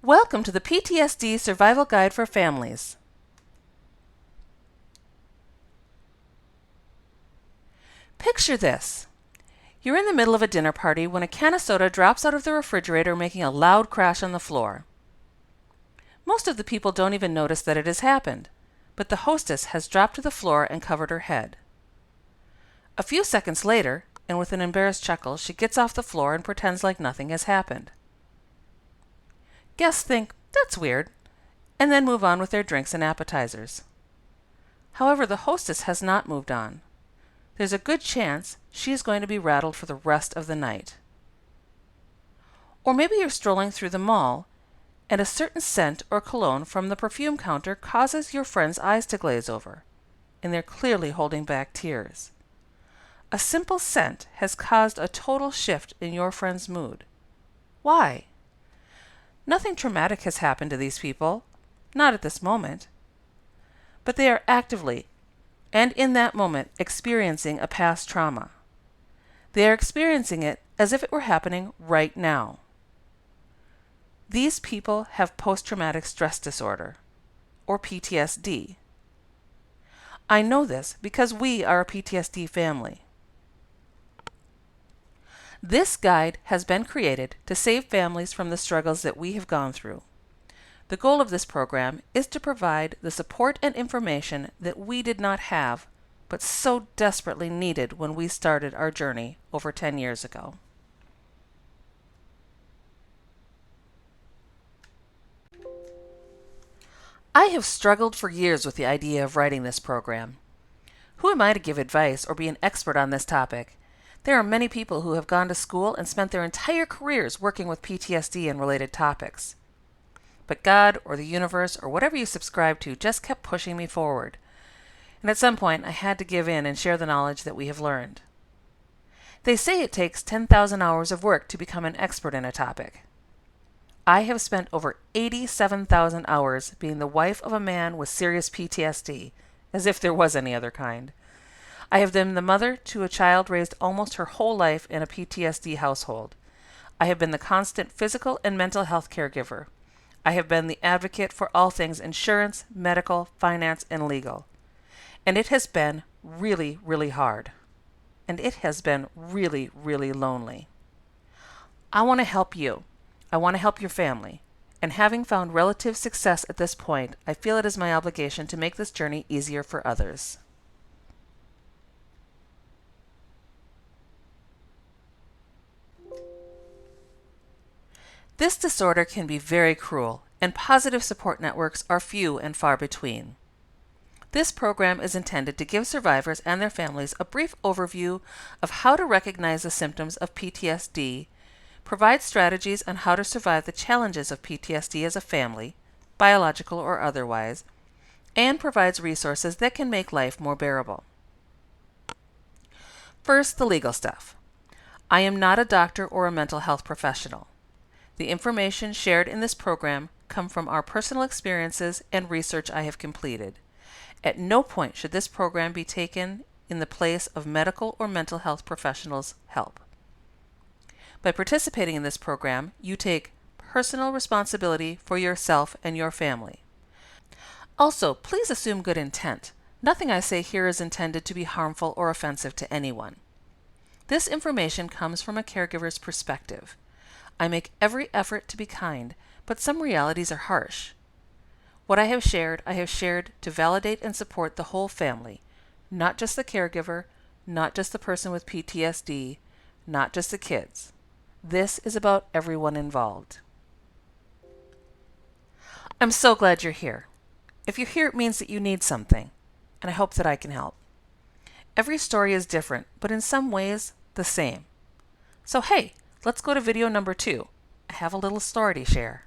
Welcome to the PTSD Survival Guide for Families. Picture this. You're in the middle of a dinner party when a can of soda drops out of the refrigerator, making a loud crash on the floor. Most of the people don't even notice that it has happened, but the hostess has dropped to the floor and covered her head. A few seconds later, and with an embarrassed chuckle, she gets off the floor and pretends like nothing has happened. Guests think, "That's weird," and then move on with their drinks and appetizers. However, the hostess has not moved on. There's a good chance she is going to be rattled for the rest of the night. Or maybe you're strolling through the mall, and a certain scent or cologne from the perfume counter causes your friend's eyes to glaze over, and they're clearly holding back tears. A simple scent has caused a total shift in your friend's mood. Why? Nothing traumatic has happened to these people, not at this moment. But they are actively, and in that moment, experiencing a past trauma. They are experiencing it as if it were happening right now. These people have post-traumatic stress disorder, or PTSD. I know this because we are a PTSD family. This guide has been created to save families from the struggles that we have gone through. The goal of this program is to provide the support and information that we did not have, but so desperately needed when we started our journey over 10 years ago. I have struggled for years with the idea of writing this program. Who am I to give advice or be an expert on this topic? There are many people who have gone to school and spent their entire careers working with PTSD and related topics. But God or the universe or whatever you subscribe to just kept pushing me forward. And at some point I had to give in and share the knowledge that we have learned. They say it takes 10,000 hours of work to become an expert in a topic. I have spent over 87,000 hours being the wife of a man with serious PTSD, as if there was any other kind. I have been the mother to a child raised almost her whole life in a PTSD household. I have been the constant physical and mental health caregiver. I have been the advocate for all things insurance, medical, finance, and legal. And it has been really, really hard. And it has been really, really lonely. I want to help you. I want to help your family. And having found relative success at this point, I feel it is my obligation to make this journey easier for others. This disorder can be very cruel, and positive support networks are few and far between. This program is intended to give survivors and their families a brief overview of how to recognize the symptoms of PTSD, provide strategies on how to survive the challenges of PTSD as a family, biological or otherwise, and provides resources that can make life more bearable. First, the legal stuff. I am not a doctor or a mental health professional. The information shared in this program come from our personal experiences and research I have completed. At no point should this program be taken in the place of medical or mental health professionals' help. By participating in this program, you take personal responsibility for yourself and your family. Also, please assume good intent. Nothing I say here is intended to be harmful or offensive to anyone. This information comes from a caregiver's perspective. I make every effort to be kind, but some realities are harsh. What I have shared to validate and support the whole family, not just the caregiver, not just the person with PTSD, not just the kids. This is about everyone involved. I'm so glad you're here. If you're here, it means that you need something, and I hope that I can help. Every story is different, but in some ways, the same. So hey, let's go to video number 2. I have a little story to share.